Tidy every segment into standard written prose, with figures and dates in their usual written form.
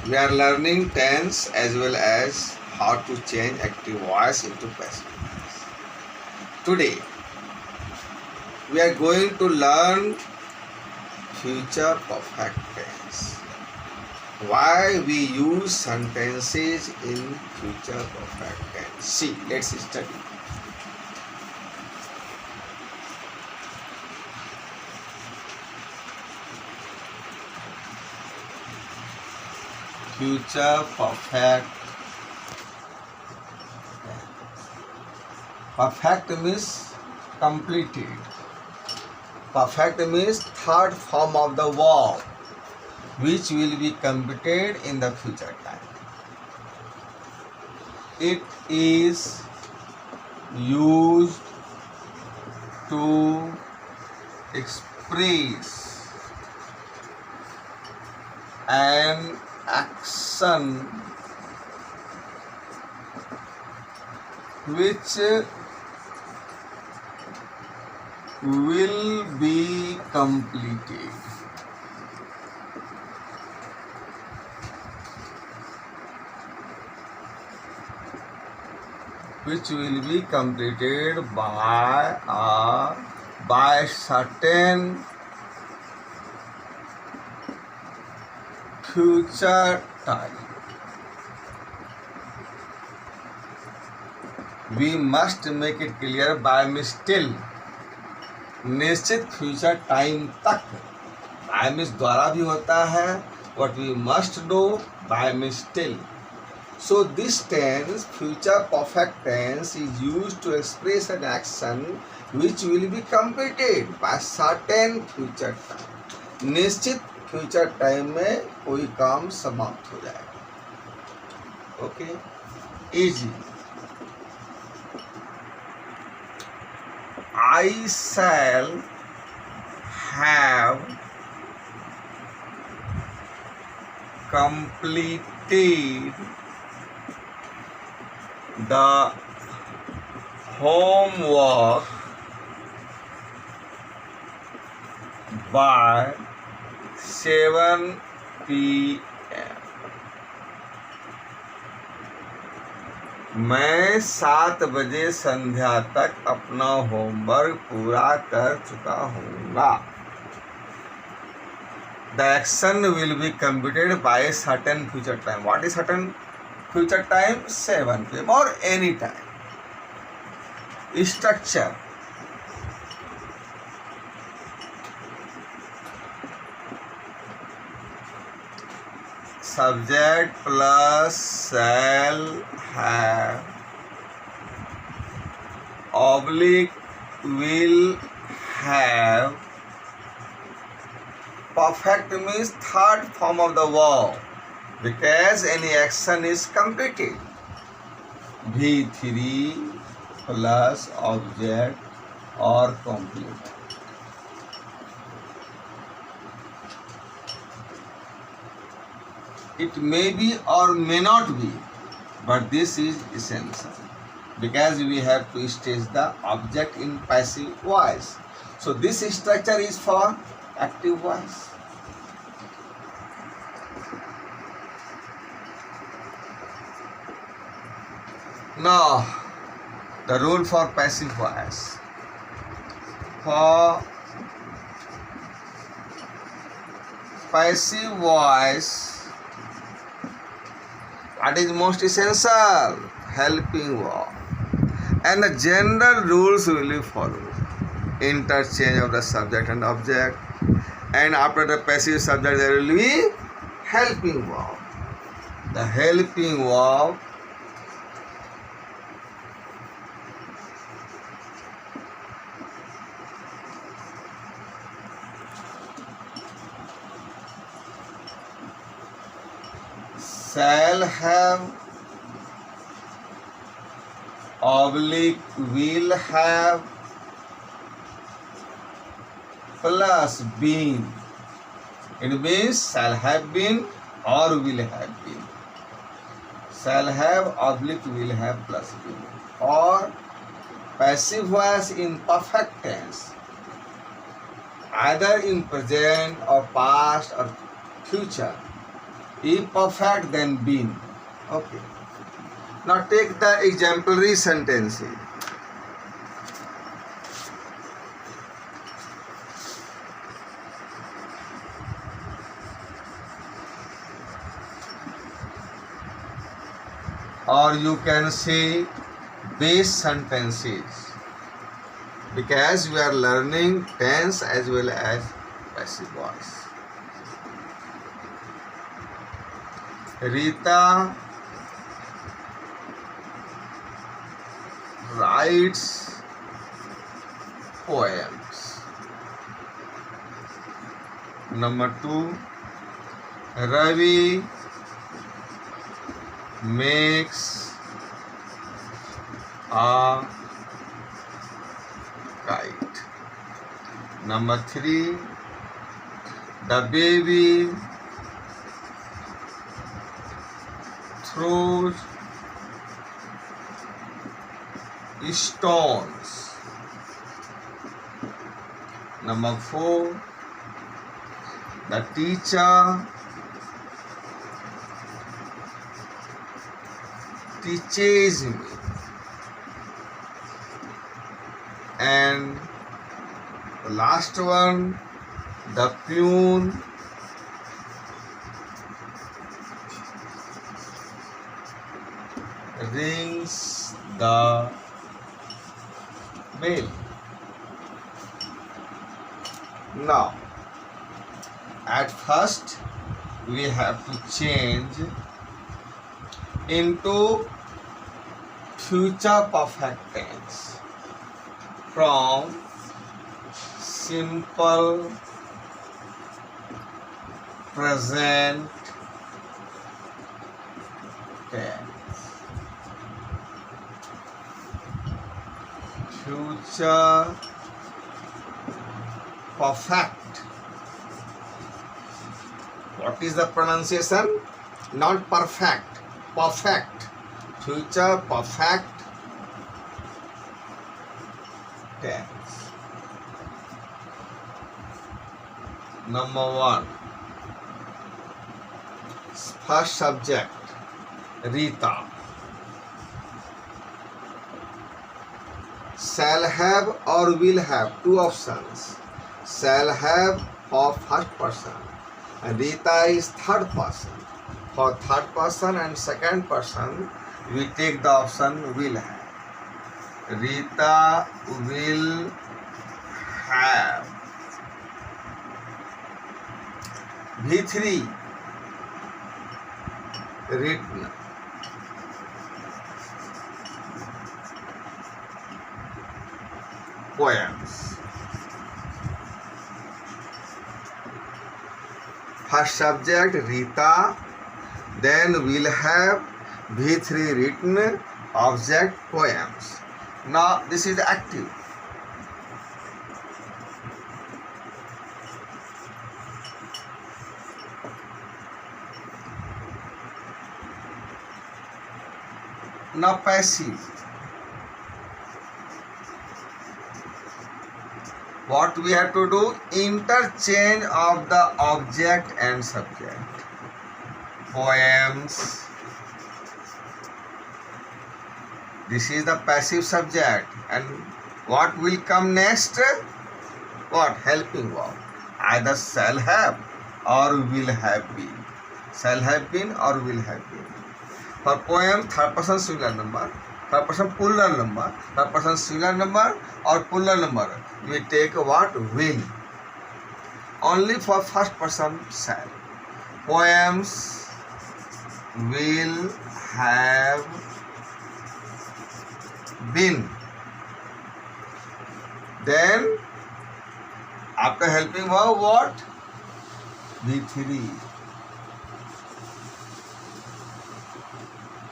We are learning tense as well as how to change active voice into passive voice. Today, we are going to learn future perfect tense. Why we use sentences in future perfect tense. See, let's study. Future perfect. Perfect means completed. Perfect means third form of the verb which will be completed in the future time. It is used to express an action which will be completed. Which will be completed by a certain future time. We must make it clear by means till. निश्चित future time तक. Bye means द्वारा भी होता है. what we must do by means till. So this tense, future perfect tense, is used to express an action which will be completed by certain future time. निश्चित future time में कोई काम समाप्त हो जाएगा. Okay, easy. I shall have completed the homework by 7 p.m. मैं 7 बजे संध्या तक अपना होमवर्क पूरा कर चुका हूँगा. The action will be completed by a certain future time. What is certain future time? 7 p.m. or any time. Structure. Subject plus shall have oblique will have. Perfect means third form of the verb because any action is completed. V3 plus object or complete. It may be or may not be, but this is essential because we have to state the object in passive voice. So this structure is for active voice. Now, the rule for passive voice. For passive voice, what is most essential? Helping verb. And the general rules will be followed. Interchange of the subject and object. And after the passive subject, there will be helping verb. The helping verb shall have, oblique will have, plus been. It means shall have been or will have been. Shall have, oblique will have, plus been. Or passive voice in perfect tense, either in present or past or future. If perfect, then been. Okay. Now take the exemplary sentences. Or you can say base sentences, because we are learning tense as well as passive voice. Rita writes poems. Number 2, Ravi makes a kite. Number 3, the baby throws stones. Number 4, the teacher teaches me. And the last one, the peon rings the bell. Now, at first we have to change into future perfect tense from simple present tense. Future perfect. What is the pronunciation? Not perfect. Perfect. Future perfect tense. Number 1. First subject, Rita. Shall have or will have, 2 options. Shall have for first person, and Rita is third person. For third person and second person, we take the option will have. Rita will have. V3, written. Poems. First subject Rita, then will have, V3 written, object poems. Now this is active. Now passive. What we have to do? Interchange of the object and subject. Poems. This is the passive subject. And what will come next? What? Helping verb. Either shall have or will have been. Shall have been or will have been. For poem, third person singular number. Third person plural number. Third person singular number or plural number. We take what? Will. Only for first person shall. Poems will have been. Then after helping verb, what? V3.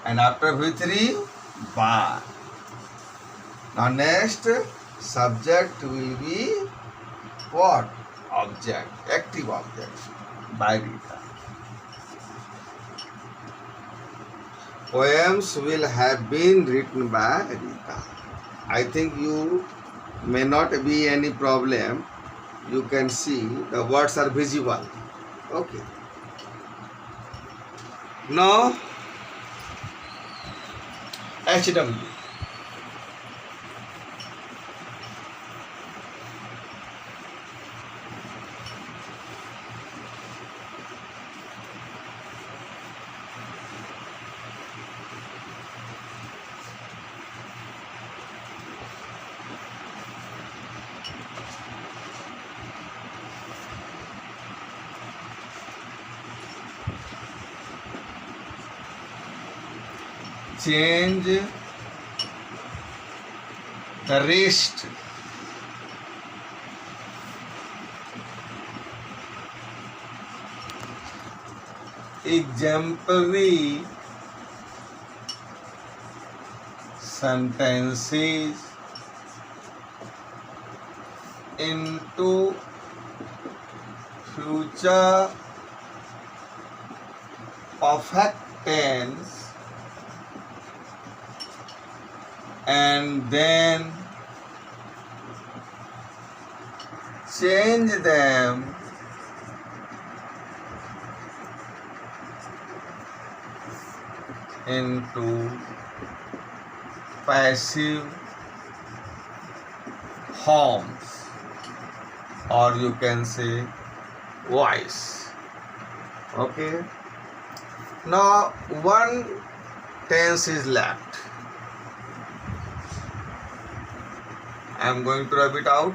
And after V3, by. Now next subject will be what? Object, active object, by Rita. Poems will have been written by Rita. I think you may not be any problem. You can see the words are visible. Okay. Now HW. Change the rest exemplary sentences into future perfect tense and then change them into passive forms, or you can say voice. Okay, now one tense is left. I am going to rub it out.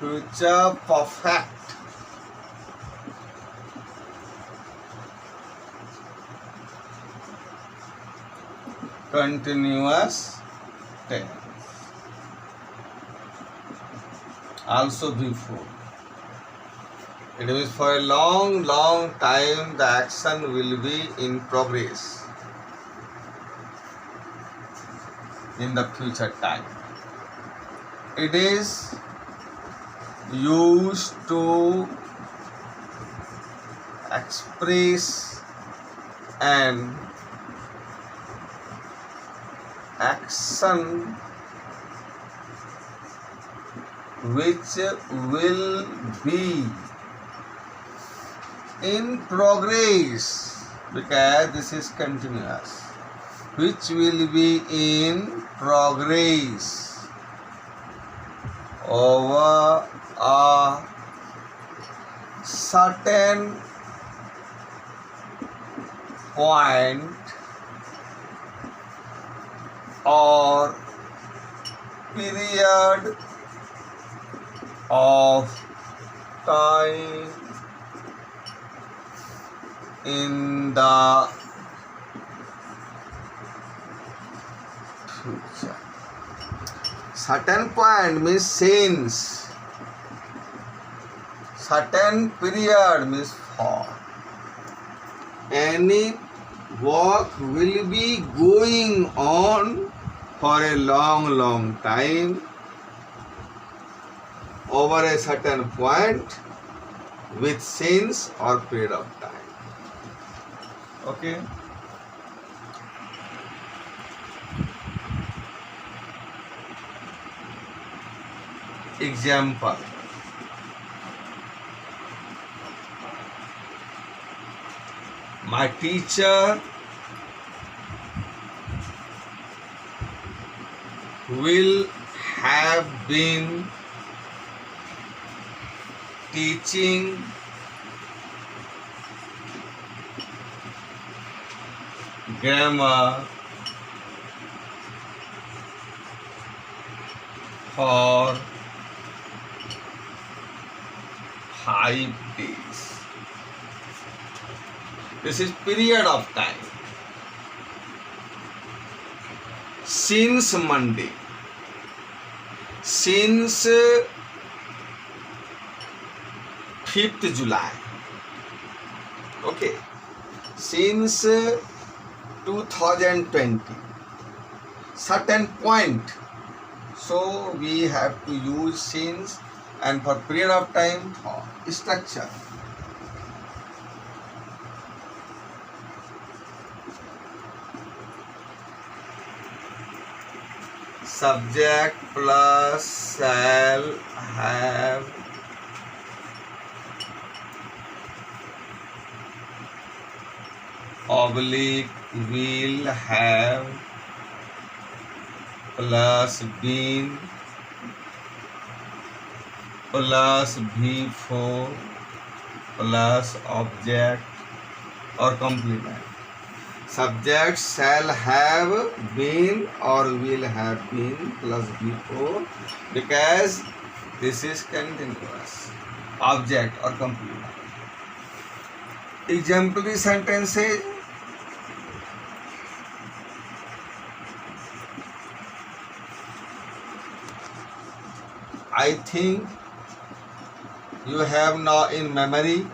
Future perfect. Continuous tense. Also before. It means for a long time the action will be in progress in the future time. It is used to express an action which will be in progress, because this is continuous, which will be in progress over a certain point or period of time in the future. Certain point means since, certain period means for. Any work will be going on for a long time over a certain point with since or period of time. Okay. Example. My teacher will have been teaching grammar for 5 days. This is period of time. Since Monday. Since 5th July. Okay. Since 2020, certain point. So we have to use since and for period of time structure. Subject plus shall have oblique will have plus been plus V4 plus object or complement. Subject shall have been or will have been plus V4 because this is continuous. Object or complement. Exemplary sentences. I think you have now in memory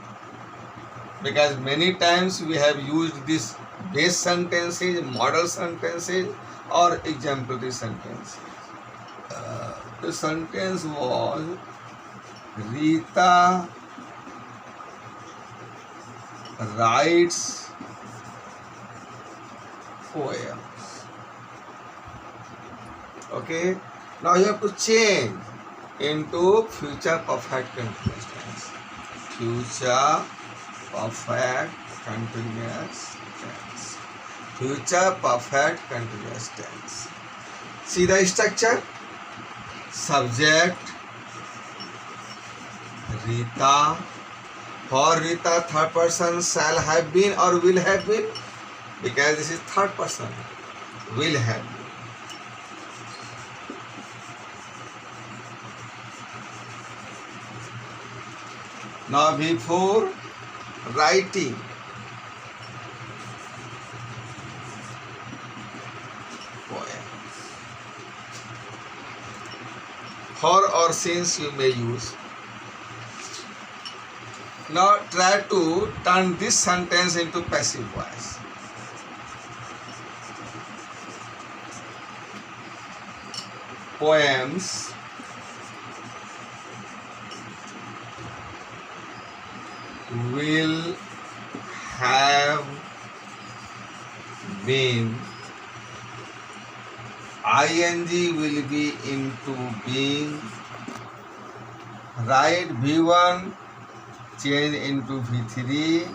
because many times we have used this base sentences, model sentences or exemplary sentences. The sentence was Rita writes poems. Okay, now you have to change into future perfect continuous tense. Future perfect continuous tense. Future perfect continuous tense. See the structure? Subject Rita. For Rita, third person shall have been or will have been because this is third person. Will have been. Now before writing, poem. For or since you may use. Now try to turn this sentence into passive voice. Poems will have been. ING will be into being. Write V1 change into V3.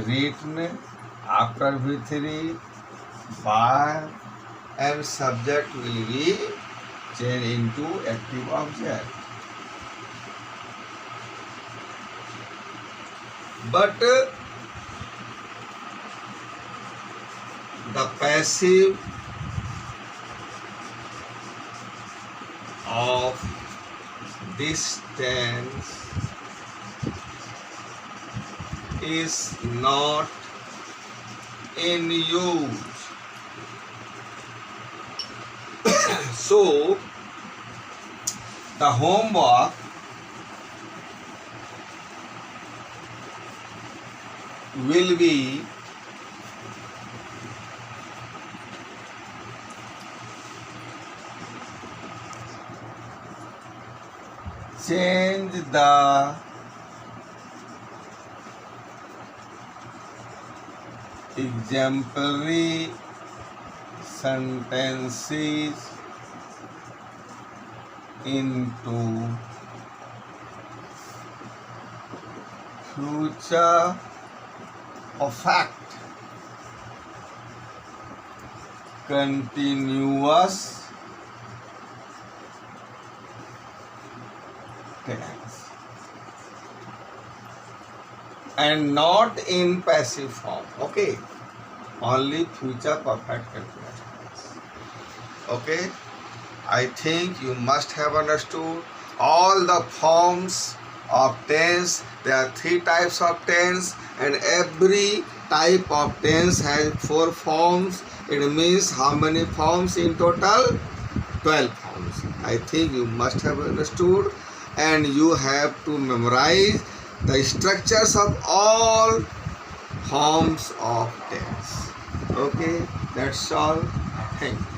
Written after V3 by and subject will be changed into active object. But the passive of this tense is not in use. So the homework will be change the exemplary sentences into future perfect continuous tense and not in passive form. Okay, only future perfect continuous tense. Okay, I think you must have understood all the forms of tense. There are 3 types of tense and every type of tense has 4 forms. It means how many forms in total? 12 forms. I think you must have understood. and you have to memorize the structures of all forms of tense. Okay, that's all. Thank you.